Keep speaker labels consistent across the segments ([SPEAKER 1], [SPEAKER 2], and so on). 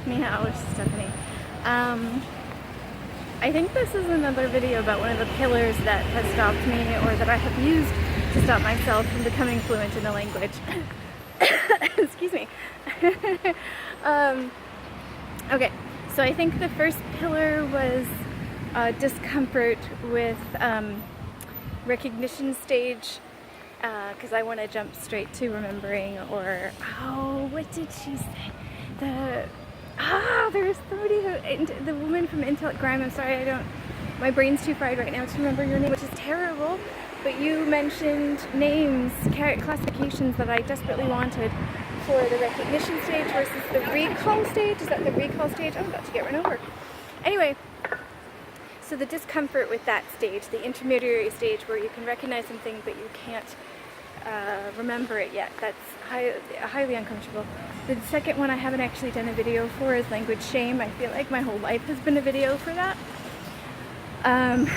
[SPEAKER 1] Meow, Stephanie. I think this is another video about one of the pillars that has stopped me, or that I have used to stop myself from becoming fluent in a language. Excuse me. Okay, so I think the first pillar was discomfort with recognition stage, because I want to jump straight to remembering, or, oh, what did she say? There was somebody who, the woman from Intellect Grime, I'm sorry, my brain's too fried right now to remember your name, which is terrible, but you mentioned names, classifications that I desperately wanted for the recognition stage versus the recall stage. Is that the recall stage? I'm about to get run over. Anyway, so the discomfort with that stage, the intermediary stage where you can recognize something but you can't remember it yet, that's highly uncomfortable. The second one I haven't actually done a video for is language shame. I feel like my whole life has been a video for that. And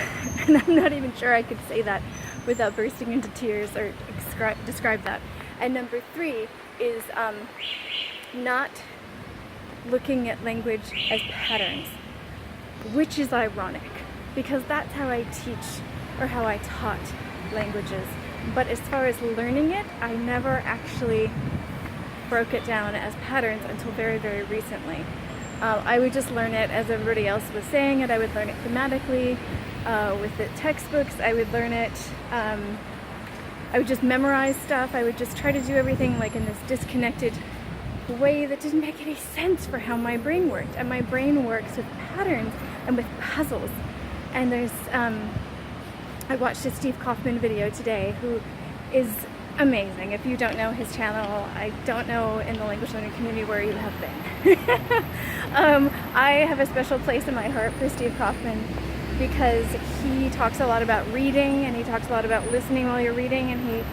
[SPEAKER 1] I'm not even sure I could say that without bursting into tears or describe that. And number 3 is not looking at language as patterns, which is ironic because that's how I teach, or how I taught languages. But as far as learning it, I never actually broke it down as patterns until very, very recently. I would just learn it as everybody else was saying it. I would learn it thematically with the textbooks. I would learn it, I would just memorize stuff. I would just try to do everything like in this disconnected way that didn't make any sense for how my brain worked. And my brain works with patterns and with puzzles. And there's, I watched a Steve Kaufman video today who is amazing. If you don't know his channel, I don't know in the language learning community where you have been. I have a special place in my heart for Steve Kaufman because he talks a lot about reading, and he talks a lot about listening while you're reading, and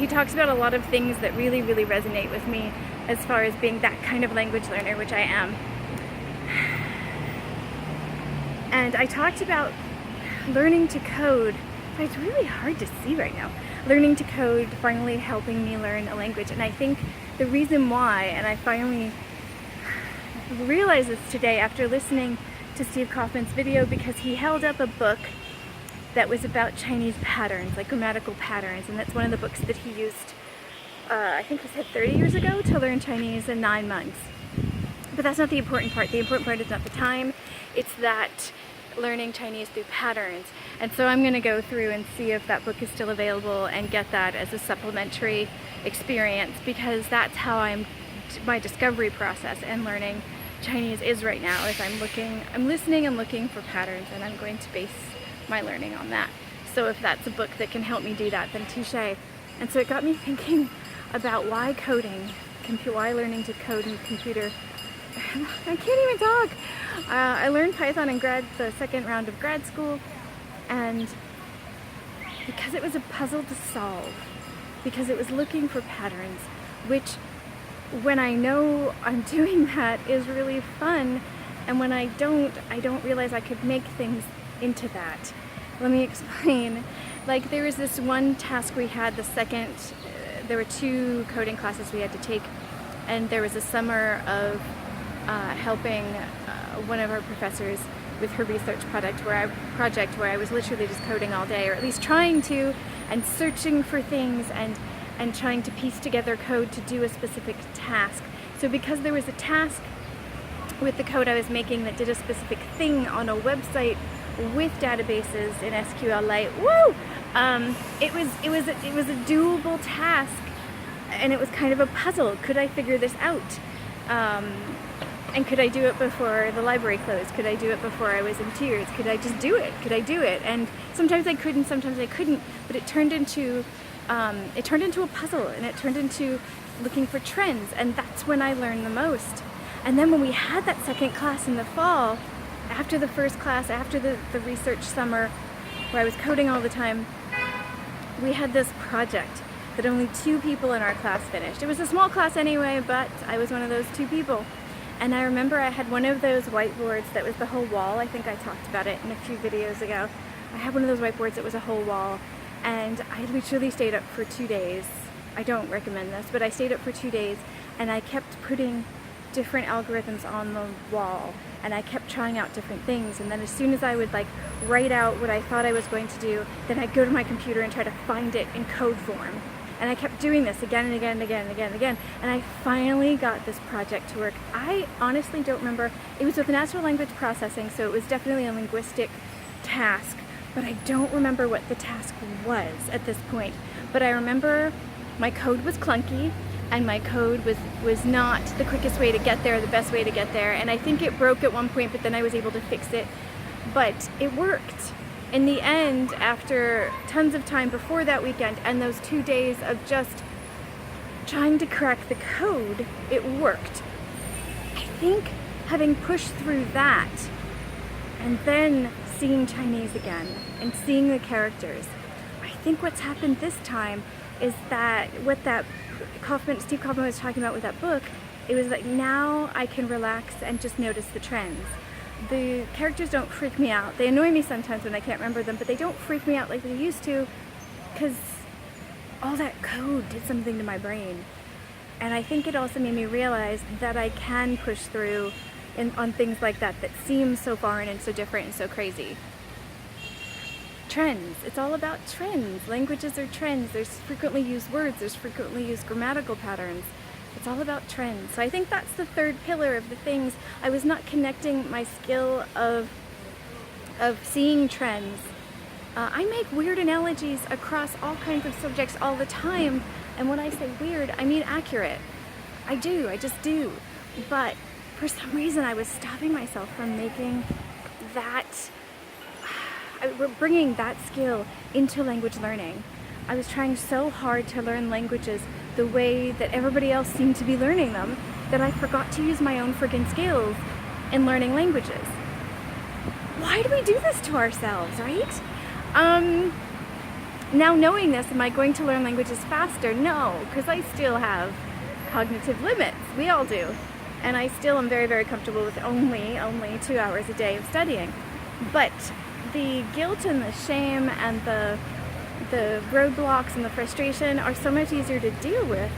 [SPEAKER 1] he talks about a lot of things that really, really resonate with me as far as being that kind of language learner, which I am. And I talked about learning to code. It's really hard to see right now. Learning to code finally helping me learn a language. And I think the reason why, and I finally realized this today after listening to Steve Kaufman's video, because he held up a book that was about Chinese patterns, like grammatical patterns, and that's one of the books that he used, I think he said 30 years ago, to learn Chinese in 9 months. But that's not the important part. The important part is not the time, it's that learning Chinese through patterns. And so I'm going to go through and see if that book is still available and get that as a supplementary experience, because that's how my discovery process and learning Chinese is right now, is I'm listening and looking for patterns, and I'm going to base my learning on that. So if that's a book that can help me do that, then touche. And so it got me thinking about why coding, why learning to code in the computer. I can't even talk. I learned Python in the second round of grad school, and because it was a puzzle to solve, because it was looking for patterns, which when I know I'm doing that is really fun, and when I don't realize I could make things into that. Let me explain. Like, there was this one task we had there were 2 coding classes we had to take, and there was a summer of helping one of our professors with her research project where I was literally just coding all day, or at least trying to, and searching for things and trying to piece together code to do a specific task. So because there was a task with the code I was making that did a specific thing on a website with databases in SQLite, it was a doable task, and it was kind of a puzzle. Could I figure this out? And could I do it before the library closed? Could I do it before I was in tears? Could I just do it? Could I do it? And sometimes I could, and sometimes I couldn't. But it turned into a puzzle, and it turned into looking for trends. And that's when I learned the most. And then when we had that second class in the fall, after the first class, after the research summer, where I was coding all the time, we had this project that only 2 people in our class finished. It was a small class anyway, but I was one of those 2 people. And I remember I had one of those whiteboards that was the whole wall. I think I talked about it in a few videos ago. I had one of those whiteboards that was a whole wall, and I literally stayed up for 2 days. I don't recommend this, but I stayed up for 2 days, and I kept putting different algorithms on the wall, and I kept trying out different things, and then as soon as I would like write out what I thought I was going to do, then I'd go to my computer and try to find it in code form. And I kept doing this again and again and again and again and again, and I finally got this project to work. I honestly don't remember. It was with natural language processing, so it was definitely a linguistic task, but I don't remember what the task was at this point. But I remember my code was clunky, and my code was not the quickest way to get there, the best way to get there, and I think it broke at one point, but then I was able to fix it. But it worked. In the end, after tons of time before that weekend and those 2 days of just trying to crack the code, it worked. I think having pushed through that and then seeing Chinese again and seeing the characters, I think what's happened this time is that what that Steve Kaufman was talking about with that book, it was like now I can relax and just notice the trends. The characters don't freak me out. They annoy me sometimes when I can't remember them, but they don't freak me out like they used to, because all that code did something to my brain. And I think it also made me realize that I can push through on things like that that seem so foreign and so different and so crazy. Trends. It's all about trends. Languages are trends. There's frequently used words. There's frequently used grammatical patterns. It's all about trends. So I think that's the third pillar of the things. I was not connecting my skill of seeing trends. I make weird analogies across all kinds of subjects all the time. And when I say weird, I mean accurate. I do. I just do. But for some reason, I was stopping myself from making that, bringing that skill into language learning. I was trying so hard to learn languages the way that everybody else seemed to be learning them that I forgot to use my own friggin' skills in learning languages. Why do we do this to ourselves, right? Now knowing this, am I going to learn languages faster? No, because I still have cognitive limits. We all do. And I still am very, very comfortable with only 2 hours a day of studying. But the guilt and the shame and the roadblocks and the frustration are so much easier to deal with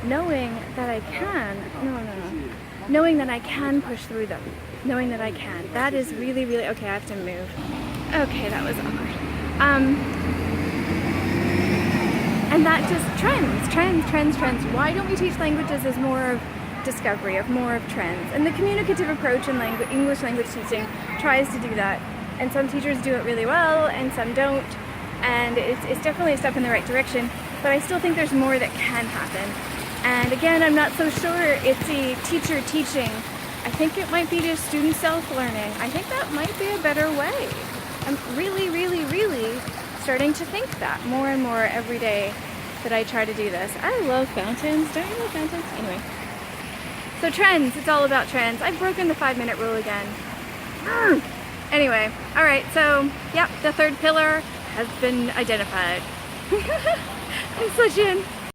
[SPEAKER 1] knowing that I can, knowing that I can push through them, knowing that I can. That is really, really, okay, I have to move. Okay, that was awkward. And that just trends. Why don't we teach languages as more of discovery, of more of trends? And the communicative approach in English language teaching tries to do that. And some teachers do it really well and some don't. And it's definitely a step in the right direction, but I still think there's more that can happen. And again, I'm not so sure it's a teacher teaching. I think it might be just student self-learning. I think that might be a better way. I'm really, really, really starting to think that more and more every day that I try to do this. I love fountains. Don't you love fountains? Anyway. So trends, it's all about trends. I've broken the 5-minute rule again. Anyway, all right, so, yep, the third pillar has been identified. I'm such in.